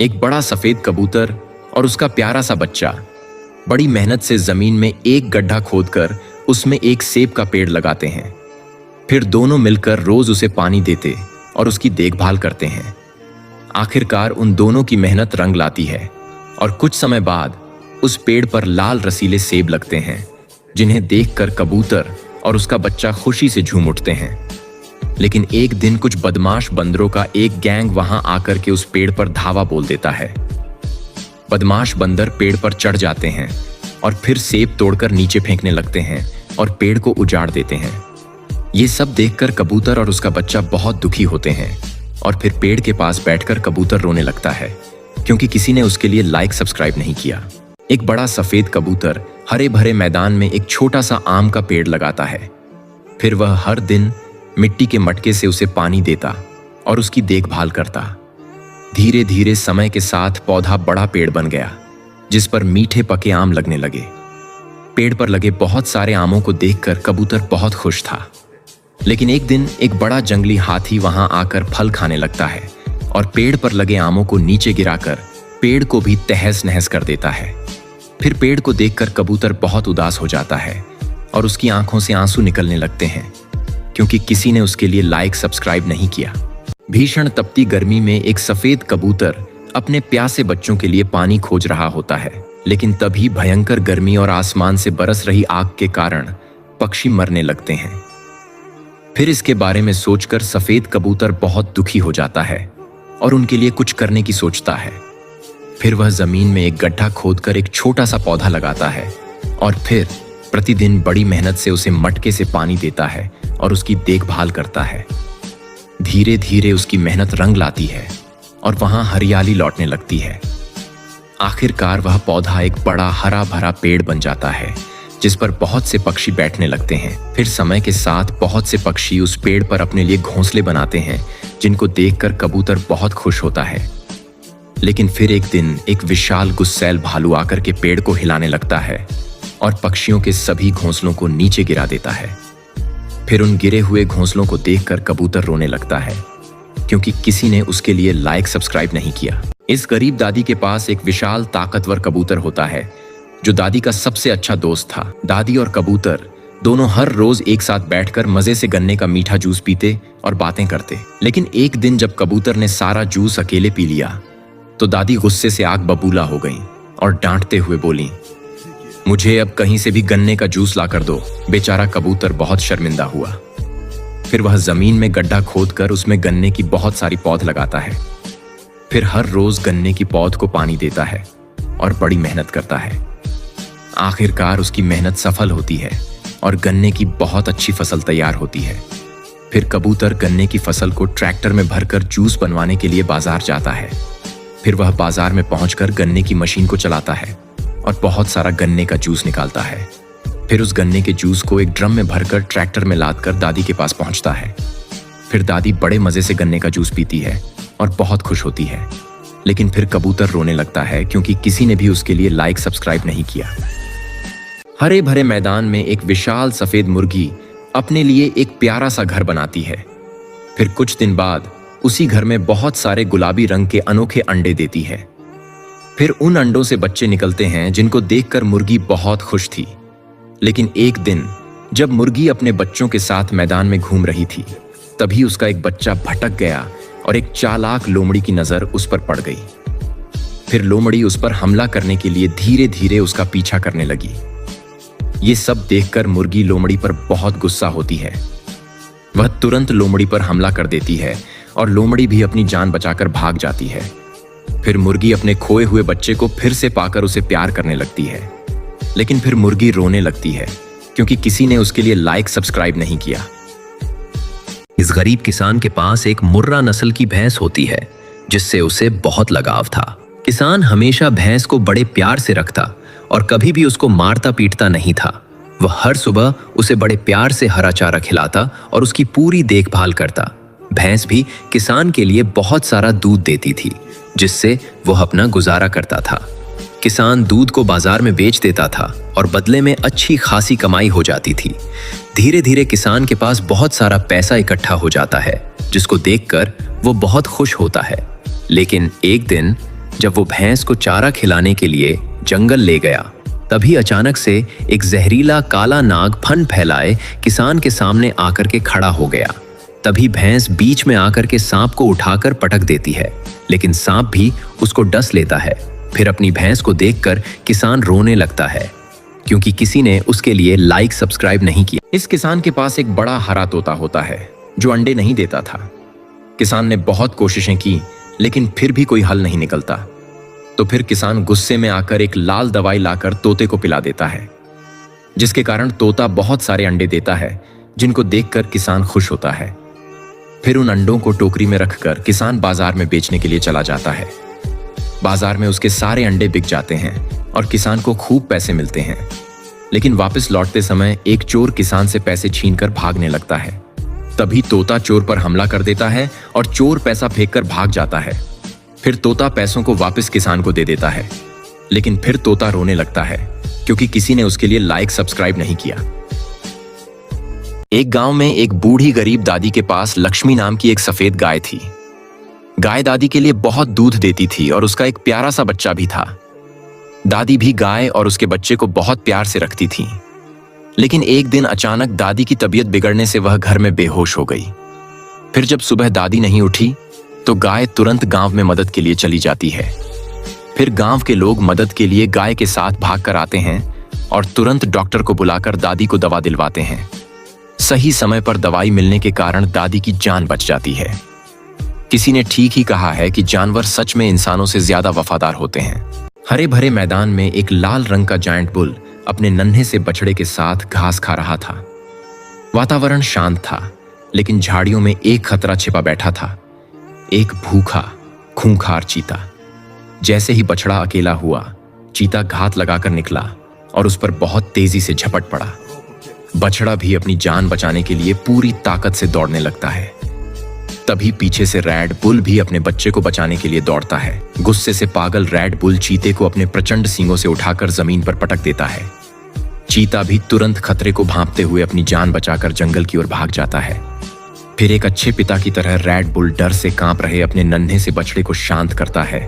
एक बड़ा सफेद कबूतर और उसका प्यारा सा बच्चा बड़ी मेहनत से जमीन में एक गड्ढा खोदकर उसमें एक सेब का पेड़ लगाते हैं। फिर दोनों मिलकर रोज उसे पानी देते और उसकी देखभाल करते हैं। आखिरकार उन दोनों की मेहनत रंग लाती है और कुछ समय बाद उस पेड़ पर लाल रसीले सेब लगते हैं, जिन्हें देखकर कबूतर और उसका बच्चा खुशी से झूम उठते हैं। लेकिन एक दिन कुछ बदमाश बंदरों का एक गैंग वहां आकर के उस पेड़ पर धावा बोल देता है। बदमाश बंदर पेड़ पर चढ़ जाते हैं और फिर सेब तोड़कर नीचे फेंकने लगते हैं और पेड़ को उजाड़ देते हैं। ये सब देखकर कबूतर और उसका बच्चा बहुत दुखी होते हैं और फिर पेड़ के पास बैठकर कबूतर रोने लगता है, क्योंकि किसी ने उसके लिए लाइक सब्सक्राइब नहीं किया। एक बड़ा सफेद कबूतर हरे भरे मैदान में एक छोटा सा आम का पेड़ लगाता है। फिर वह हर दिन मिट्टी के मटके से उसे पानी देता और उसकी देखभाल करता। धीरे धीरे समय के साथ पौधा बड़ा पेड़ बन गया, जिस पर मीठे पके आम लगने लगे। पेड़ पर लगे बहुत सारे आमों को देखकर कबूतर बहुत खुश था। लेकिन एक दिन एक बड़ा जंगली हाथी वहां आकर फल खाने लगता है और पेड़ पर लगे आमों को नीचे गिराकर पेड़ को भी तहस नहस कर देता है। फिर पेड़ को देखकर कबूतर बहुत उदास हो जाता है और उसकी आंखों से आंसू निकलने लगते हैं, क्योंकि किसी ने उसके लिए लाइक सब्सक्राइब नहीं किया। भीषण तपती गर्मी में एक सफेद कबूतर अपने प्यासे बच्चों के लिए पानी खोज रहा होता है, लेकिन तभी भयंकर गर्मी और आसमान से बरस रही आग के कारण पक्षी मरने लगते हैं। फिर इसके बारे में सोचकर सफेद कबूतर बहुत दुखी हो जाता है और उनके लिए कुछ करने की सोचता है। फिर वह जमीन में एक गड्ढा खोदकर एक छोटा सा पौधा लगाता है और फिर प्रतिदिन बड़ी मेहनत से उसे मटके से पानी देता है और उसकी देखभाल करता है। धीरे धीरे उसकी मेहनत रंग लाती है और वहां हरियाली लौटने लगती है। आखिरकार वह पौधा एक बड़ा हरा भरा पेड़ बन जाता है, जिस पर बहुत से पक्षी बैठने लगते हैं। फिर समय के साथ बहुत से पक्षी उस पेड़ पर अपने लिए घोंसले बनाते हैं, जिनको देखकर कबूतर बहुत खुश होता है। लेकिन फिर एक दिन एक विशाल गुस्सैल भालू आकर के पेड़ को हिलाने लगता है और पक्षियों के सभी घोंसलों को नीचे गिरा देता है। फिर उन गिरे हुए घोंसलों को देखकर कबूतर रोने लगता है, क्योंकि किसी ने उसके लिए लाइक सब्सक्राइब नहीं किया। इस गरीब दादी के पास एक विशाल ताकतवर कबूतर होता है, जो दादी का सबसे अच्छा दोस्त था। दादी और कबूतर दोनों हर रोज एक साथ बैठकर मजे से गन्ने का मीठा जूस पीते और बातें करते। लेकिन एक दिन जब कबूतर ने सारा जूस अकेले पी लिया, तो दादी गुस्से से आग बबूला हो गई और डांटते हुए बोली, मुझे अब कहीं से भी गन्ने का जूस ला कर दो। बेचारा कबूतर बहुत शर्मिंदा हुआ। फिर वह जमीन में गड्ढा खोदकर उसमें गन्ने की बहुत सारी पौध लगाता है। फिर हर रोज गन्ने की पौध को पानी देता है और बड़ी मेहनत करता है। आखिरकार उसकी मेहनत सफल होती है और गन्ने की बहुत अच्छी फसल तैयार होती है। फिर कबूतर गन्ने की फसल को ट्रैक्टर में भरकर जूस बनवाने के लिए बाजार जाता है। फिर वह बाजार में पहुंचकर गन्ने की मशीन को चलाता है और बहुत सारा गन्ने का जूस निकालता है। फिर उस गन्ने के जूस को एक ड्रम में भरकर ट्रैक्टर में लादकर दादी के पास पहुंचता है। फिर दादी बड़े मजे से गन्ने का जूस पीती है और बहुत खुश होती है। लेकिन फिर कबूतर रोने लगता है, क्योंकि किसी ने भी उसके लिए लाइक सब्सक्राइब नहीं किया। हरे भरे मैदान में एक विशाल सफेद मुर्गी अपने लिए एक प्यारा सा घर बनाती है। फिर कुछ दिन बाद उसी घर में बहुत सारे गुलाबी रंग के अनोखे अंडे देती है। फिर उन अंडों से बच्चे निकलते हैं, जिनको देखकर मुर्गी बहुत खुश थी। लेकिन एक दिन जब मुर्गी अपने बच्चों के साथ मैदान में घूम रही थी, तभी उसका एक बच्चा भटक गया और एक चालाक लोमड़ी की नजर उस पर पड़ गई। फिर लोमड़ी उस पर हमला करने के लिए धीरे धीरे उसका पीछा करने लगी। ये सब देखकर मुर्गी लोमड़ी पर बहुत गुस्सा होती है। वह तुरंत लोमड़ी पर हमला कर देती है और लोमड़ी भी अपनी जान बचाकर भाग जाती है। फिर मुर्गी अपने खोए हुए बच्चे को फिर से पाकर उसे प्यार करने लगती है। लेकिन फिर मुर्गी रोने लगती है, क्योंकि किसी ने उसके लिए लाइक सब्सक्राइब नहीं किया। इस गरीब किसान के पास एक मुर्रा नस्ल की भैंस होती है, जिससे उसे बहुत लगाव था। किसान हमेशा भैंस को बड़े प्यार से रखता और कभी भी उसको मारता पीटता नहीं था। वह हर सुबह उसे बड़े प्यार से हरा चारा खिलाता और उसकी पूरी देखभाल करता। भैंस भी किसान के लिए बहुत सारा दूध देती थी, जिससे वह अपना गुजारा करता था। किसान दूध को बाजार में बेच देता था और बदले में अच्छी खासी कमाई हो जाती थी। धीरे धीरे किसान के पास बहुत सारा पैसा इकट्ठा हो जाता है, जिसको देखकर वो बहुत खुश होता है। लेकिन एक दिन जब वो भैंस को चारा खिलाने के लिए जंगल ले गया, तभी अचानक से एक जहरीला काला नाग फन फैलाए किसान के सामने आकर के खड़ा हो गया। तभी भैंस बीच में आकर के सांप को उठाकर पटक देती है, लेकिन सांप भी उसको डस लेता है। फिर अपनी भैंस को देखकर किसान रोने लगता है, क्योंकि किसी ने उसके लिए लाइक सब्सक्राइब नहीं किया। इस किसान के पास एक बड़ा हरा तोता होता है जो अंडे नहीं देता था। किसान ने बहुत कोशिशें की, लेकिन फिर भी कोई हल नहीं निकलता। तो फिर किसान गुस्से में आकर एक लाल दवाई लाकर तोते को पिला देता है, जिसके कारण तोता बहुत सारे अंडे देता है, जिनको देखकर किसान खुश होता है। फिर उन अंडों को टोकरी में रखकर किसान बाजार में बेचने के लिए चला जाता है। बाजार में उसके सारे अंडे बिक जाते हैं और किसान को खूब पैसे मिलते हैं। लेकिन वापस लौटते समय एक चोर किसान से पैसे छीनकर भागने लगता है। तभी तोता चोर पर हमला कर देता है और चोर पैसा फेंककर भाग जाता है। फिर तोता पैसों को वापस किसान को दे देता है, लेकिन फिर तोता रोने लगता है, क्योंकि किसी ने उसके लिए लाइक सब्सक्राइब नहीं किया। एक गांव में एक बूढ़ी गरीब दादी के पास लक्ष्मी नाम की एक सफेद गाय थी। गाय दादी के लिए बहुत दूध देती थी और उसका एक प्यारा सा बच्चा भी था। दादी भी गाय और उसके बच्चे को बहुत प्यार से रखती थी। लेकिन एक दिन अचानक दादी की तबीयत बिगड़ने से वह घर में बेहोश हो गई। फिर जब सुबह दादी नहीं उठी तो गाय तुरंत गांव में मदद के लिए चली जाती है। फिर गांव के लोग मदद के लिए गाय के साथ भागकर आते हैं और तुरंत डॉक्टर को बुलाकर दादी को दवा दिलवाते हैं। सही समय पर दवाई मिलने के कारण दादी की जान बच जाती है। किसी ने ठीक ही कहा है कि जानवर सच में इंसानों से ज्यादा वफादार होते हैं। हरे भरे मैदान में एक लाल रंग का जायंट बुल अपने नन्हे से बछड़े के साथ घास खा रहा था। वातावरण शांत था, लेकिन झाड़ियों में एक खतरा छिपा बैठा था, एक भूखा खूंखार चीता। जैसे ही बछड़ा अकेला हुआ, चीता घात लगाकर निकला और उस पर बहुत तेजी से झपट पड़ा। बछड़ा भी अपनी जान बचाने के लिए पूरी ताकत से दौड़ने लगता है। तभी पीछे से रैड बुल भी अपने बच्चे को बचाने के लिए दौड़ता है। गुस्से से पागल रैड बुल चीते को अपने प्रचंड सींगों से उठाकर जमीन पर पटक देता है। चीता भी तुरंत खतरे को भांपते हुए अपनी जान बचाकर जंगल की ओर भाग जाता है। फिर एक अच्छे पिता की तरह रैड बुल डर से कांप रहे अपने नन्हे से बछड़े को शांत करता है